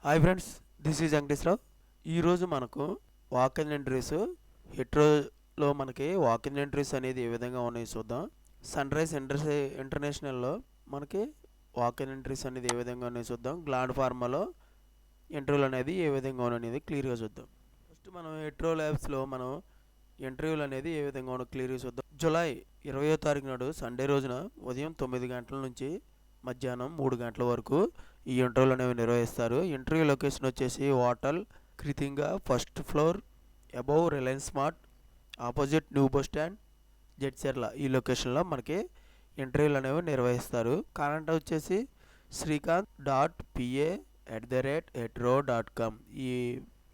Hi friends, this is Venkateswararao. ఈరోజు మనకు walk in entries హెట్రోలో మనకి వాక్ ఇన్ ఎంట్రీస్ అనేది ఏ విధంగా ఉన్నాయో చూద్దాం. సన్ రైజ్ ఇంటర్నేషనల్లో మనకి వాక్ ఇన్ ఎంట్రీస్ అనేది ఏ విధంగా ఉన్నాయో చూద్దాం. గ్లాండ్ ఫార్మాలో ఎంట్రీలు అనేది ఏ విధంగా అనేది క్లియర్గా చూద్దాం. ఫస్ట్ మనం హెట్రో ల్యాబ్స్లో మనం ఇంటర్వ్యూలు అనేది ఏ విధంగా ఉన్నో క్లియర్గా చూద్దాం. జూలై 20వ తారీఖు నాడు సండే రోజున ఉదయం 9 గంటల నుంచి మధ్యాహ్నం 3 గంటల వరకు ఈ ఇంటర్వ్యూలు అనేవి నిర్వహిస్తారు. ఇంటర్వ్యూ లొకేషన్ వచ్చేసి హోటల్ క్రితింగా, first floor, above Reliance Smart, opposite new bus stand, Jadcherla. ఈ లొకేషన్లో మనకి ఇంటర్వ్యూలు అనేవి నిర్వహిస్తారు. కాంటాక్ట్ వచ్చేసి srikanth.pa@hetero.com. ఈ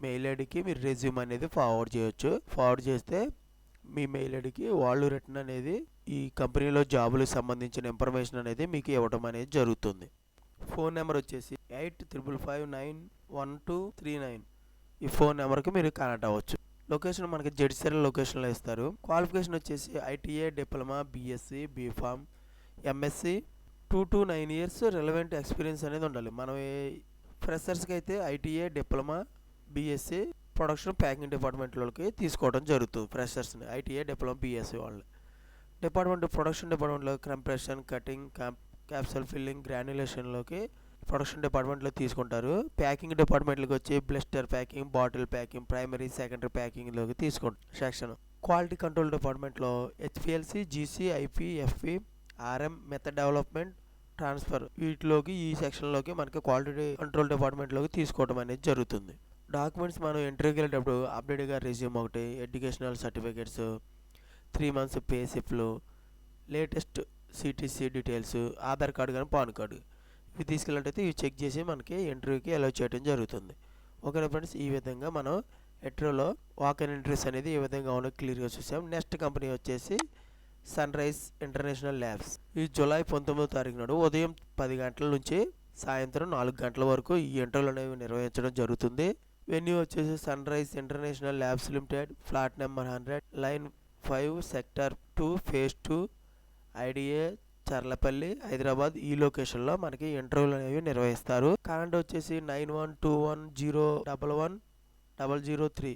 మెయిల్ ఐడికి మీరు రెజ్యూమ్ అనేది ఫార్వర్డ్ చేయొచ్చు. ఫార్వర్డ్ చేస్తే మీ మెయిల్ ఐడికి వాళ్ళు రిటర్న్ అనేది ఈ కంపెనీలో జాబులకు సంబంధించిన ఇన్ఫర్మేషన్ అనేది మీకు ఇవ్వడం అనేది జరుగుతుంది. ఫోన్ నెంబర్ వచ్చేసి 85559139. ఈ ఫోన్ నెంబర్కి మీరు కనెక్ట్ అవ్వచ్చు. లొకేషన్ మనకి జడ్చర్ల లొకేషన్లో ఇస్తారు. క్వాలిఫికేషన్ వచ్చేసి ITI, diploma, BSc, BPharm, MSc, 2 to 9 years relevant experience అనేది ఉండాలి. మనం ఫ్రెషర్స్కి అయితే ITI, diploma, BSc, production packing డిపార్ట్మెంట్లోకి తీసుకోవడం జరుగుతుంది. ఫ్రెషర్స్ని ఐటీఐ, డిప్లొమా, బీఎస్సీ వాళ్ళు. ప్రొడక్షన్ డిపార్ట్మెంట్లో కంప్రెషన్, కటింగ్, క్యాప్సూల్ ఫిల్లింగ్, గ్రాన్యులేషన్లోకి ప్రొడక్షన్ డిపార్ట్మెంట్లో తీసుకుంటారు. ప్యాకింగ్ డిపార్ట్మెంట్లోకి వచ్చి blister packing, bottle packing, primary, secondary ప్యాకింగ్లోకి తీసుకుంటారు సెక్షన్. క్వాలిటీ కంట్రోల్ డిపార్ట్మెంట్లో HPLC, GC, IP, FP, RM, method development, transfer, వీటిలోకి ఈ సెక్షన్లోకి మనకి క్వాలిటీ కంట్రోల్ డిపార్ట్మెంట్లోకి తీసుకోవడం అనేది జరుగుతుంది. డాక్యుమెంట్స్ మనం ఇంటర్వ్యూకి వెళ్ళేటప్పుడు అప్డేట్గా రెజ్యూమ్ ఒకటి, ఎడ్యుకేషనల్ సర్టిఫికేట్స్, 3 months పే స్లిప్లు, latest CTC details, Aadhaar card కానీ పాన్ కార్డు ఇవి తీసుకెళ్ళినట్టయితే ఇవి చెక్ చేసి మనకి ఇంటర్వ్యూకి అలౌ చేయడం జరుగుతుంది. ఓకే ఫ్రెండ్స్, ఈ విధంగా మనం హెట్రోలో వాక్ ఇన్ ఇంటర్వ్యూస్ అనేది ఏ విధంగా ఉన్నో క్లియర్గా చూసాం. నెక్స్ట్ కంపెనీ వచ్చేసి సన్ రైజ్ ఇంటర్నేషనల్ ల్యాబ్స్. ఈ జూలై 19వ తారీఖు నాడు ఉదయం 10 గంటల నుంచి సాయంత్రం 4 గంటల వరకు ఈ ఇంటర్వ్యూలు అనేవి నిర్వహించడం జరుగుతుంది. వెన్యూ వచ్చేసి sunrise international labs limited, flat number 100, line 5, sector 2, phase 2, IDA, Cherlapally, Hyderabad. ఈ లొకేషన్లో మనకి ఇంటర్వ్యూలు అనేవి నిర్వహిస్తారు. కరెంట్ వచ్చేసి 9121011003.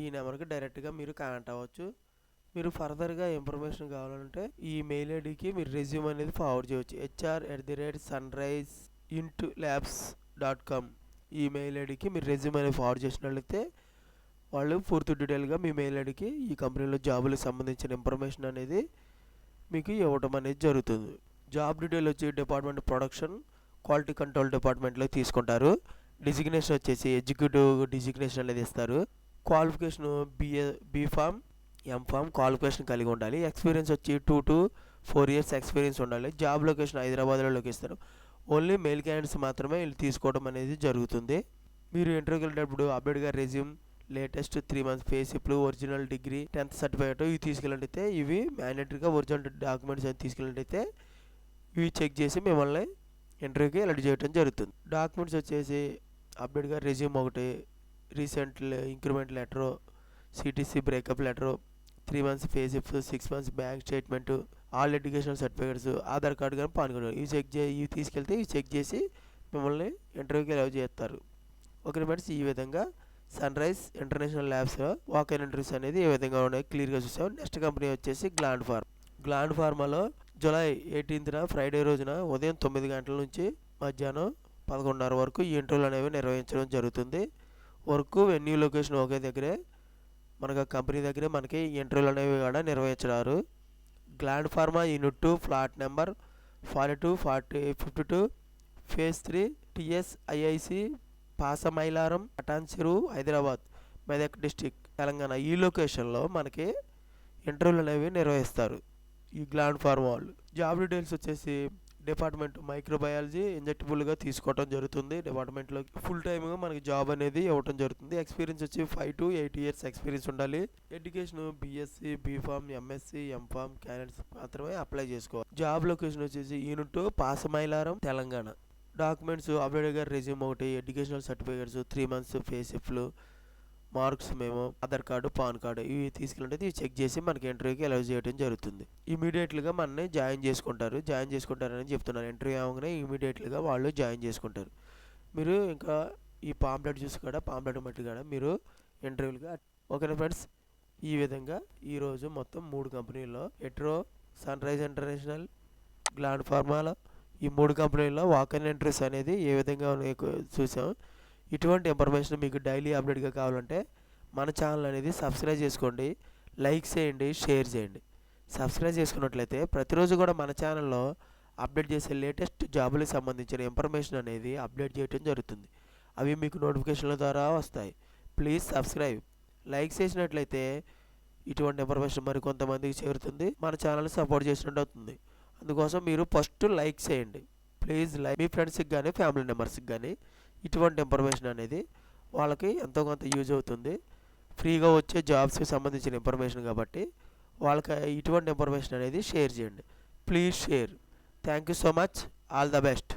ఈ నెంబర్కి డైరెక్ట్గా మీరు కాంటాక్ట్ అవ్వచ్చు. మీరు ఫర్దర్గా ఇన్ఫర్మేషన్ కావాలంటే ఈ మెయిల్ ఐడికి మీరు రెజ్యూమ్ అనేది ఫార్వర్డ్ చేయవచ్చు. hr@sunriseintlabs.com. ఈ మెయిల్ ఐడికి మీరు రెజ్యూమ్ అనేది ఫార్వర్డ్ చేసినట్లయితే వాళ్ళు పూర్తి డీటెయిల్గా మీ మెయిల్ ఐడికి ఈ కంపెనీలో జాబులకు సంబంధించిన ఇన్ఫర్మేషన్ అనేది మీకు ఇవ్వడం అనేది జరుగుతుంది. జాబ్ డీటెయిల్ వచ్చి డిపార్ట్మెంట్ ప్రొడక్షన్ క్వాలిటీ కంట్రోల్ డిపార్ట్మెంట్లో తీసుకుంటారు. డిజిగ్నేషన్ వచ్చేసి ఎగ్జిక్యూటివ్ డిజిగ్నేషన్ అనేది ఇస్తారు. క్వాలిఫికేషన్ బీఫామ్, ఎంఫామ్ క్వాలిఫికేషన్ కలిగి ఉండాలి. ఎక్స్పీరియన్స్ వచ్చి 2 to 4 years ఎక్స్పీరియన్స్ ఉండాలి. జాబ్ లొకేషన్ హైదరాబాద్లో ఇస్తారు. ఓన్లీ మెయిల్ క్యాండిడేట్స్ మాత్రమే వీళ్ళు తీసుకోవడం అనేది జరుగుతుంది. మీరు ఇంటర్వ్యూకి వెళ్ళేటప్పుడు అప్డేట్గా రెజ్యూమ్, లేటెస్ట్ 3 months పే స్లిప్లు, ఒరిజినల్ డిగ్రీ, 10th సర్టిఫికేట్ ఇవి తీసుకెళ్ళినట్టయితే ఇవి మ్యాండేటరీగా ఒరిజినల్ డాక్యుమెంట్స్ అని తీసుకెళ్ళినట్టయితే ఇవి చెక్ చేసి మిమ్మల్ని ఇంటర్వ్యూకి ఎలక్ట్ చేయడం జరుగుతుంది. డాక్యుమెంట్స్ వచ్చేసి అప్డేట్గా రెజ్యూమ్ ఒకటి, recent increment letter, CTC breakup letter, 3 months pay slips, 6 months bank statement, all educational certificates, Aadhaar card కానీ పాన్ కార్డు ఇవి తీసుకెళ్తే ఇవి చెక్ చేసి మిమ్మల్ని ఇంటర్వ్యూకి అలౌ చేస్తారు. ఓకే ఫ్రెండ్స్, ఈ విధంగా సన్ రైజ్ ఇంటర్నేషనల్ ల్యాబ్స్లో వాక్ ఇన్ ఇంటర్వ్యూస్ అనేది ఏ విధంగా ఉన్నాయో క్లియర్గా చూసాం. నెక్స్ట్ కంపెనీ వచ్చేసి గ్లాండ్ ఫార్మాలో జూలై 18న ఫ్రైడే రోజున ఉదయం 9 గంటల నుంచి మధ్యాహ్నం 11:30 వరకు ఈ ఇంటర్వ్యూలు అనేవి నిర్వహించడం జరుగుతుంది. వర్క్ వెన్యూ లొకేషన్ ఒకే దగ్గరే మనకు కంపెనీ దగ్గరే మనకి ఇంటర్వ్యూలు అనేవి కూడా నిర్వహించారు. Gland Pharma unit 2, flat number 42, 52, phase 3, TSIIC, Pasamailaram, Patan Cheruvu, Hyderabad, Medak district, Telangana. ఈ లొకేషన్లో మనకి ఇంటర్వ్యూలు అనేవి నిర్వహిస్తారు ఈ గ్లాండ్ ఫార్మా వాళ్ళు. జాబ్ డీటెయిల్స్ వచ్చేసి డిపార్ట్మెంట్ మైక్రోబయాలజీ ఇంజెక్టబుల్గా తీసుకోవడం జరుగుతుంది. డిపార్ట్మెంట్లో ఫుల్ టైమ్గా మనకి జాబ్ అనేది ఇవ్వడం జరుగుతుంది. ఎక్స్పీరియన్స్ వచ్చి 5 to 8 years ఎక్స్పీరియన్స్ ఉండాలి. Education BSc, BPharm, MSc, MPharm candidates మాత్రమే అప్లై చేసుకోవాలి. జాబ్ లొకేషన్ వచ్చేసి యూనిట్ 2, పాసమైలారం, తెలంగాణ. డాక్యుమెంట్స్ అప్డేట్గా రెజ్యూమ్ ఒకటి, ఎడ్యుకేషనల్ సర్టిఫికేట్స్, 3 months పే స్లిప్లు, marks memo, Aadhaar card, pan card ఇవి తీసుకెళ్ళినట్టు ఇవి చెక్ చేసి మనకి ఇంటర్వ్యూకి అలౌ చేయడం జరుగుతుంది. ఇమీడియట్గా మనని జాయిన్ చేసుకుంటారని చెప్తున్నారు. ఇంటర్వ్యూ అవగానే ఇమీడియట్గా వాళ్ళు జాయిన్ చేసుకుంటారు. మీరు ఇంకా ఈ పాంప్లెట్ చూసి కూడా పాంప్లెట్ బట్టి కూడా మీరు ఇంటర్వ్యూలుగా ఓకేనా ఫ్రెండ్స్. ఈ విధంగా ఈరోజు మొత్తం 3 కంపెనీల్లో ఎట్రో, సన్రైజ్ ఇంటర్నేషనల్, గ్లాండ్ ఫార్మాలో ఈ 3 కంపెనీల్లో వాక్-ఇన్ ఇంటర్వ్యూస్ అనేది ఏ విధంగా ఉన్నాయో చూసాం. ఇటువంటి ఇన్ఫర్మేషన్ మీకు డైలీ అప్డేట్గా కావాలంటే మన ఛానల్ అనేది సబ్స్క్రైబ్ చేసుకోండి, లైక్ చేయండి, షేర్ చేయండి. సబ్స్క్రైబ్ చేసుకున్నట్లయితే ప్రతిరోజు కూడా మన ఛానల్లో అప్డేట్ చేసే లేటెస్ట్ జాబులకు సంబంధించిన ఇన్ఫర్మేషన్ అనేది అప్డేట్ చేయడం జరుగుతుంది. అవి మీకు నోటిఫికేషన్ల ద్వారా వస్తాయి. Please subscribe. లైక్ చేసినట్లయితే ఇటువంటి ఇన్ఫర్మేషన్ మరి కొంతమందికి చేరుతుంది, మన ఛానల్ని సపోర్ట్ చేసినట్టు అవుతుంది. అందుకోసం మీరు ఫస్ట్ లైక్ చేయండి ప్లీజ్. మీ ఫ్రెండ్స్కి కానీ ఫ్యామిలీ మెంబర్స్కి కానీ ఇటువంటి ఇన్ఫర్మేషన్ అనేది వాళ్ళకి ఎంతో కొంత యూజ్ అవుతుంది. ఫ్రీగా వచ్చే జాబ్స్కి సంబంధించిన ఇన్ఫర్మేషన్ కాబట్టి వాళ్ళకి ఇటువంటి ఇన్ఫర్మేషన్ అనేది షేర్ చేయండి. Please share. Thank you so much. All the best.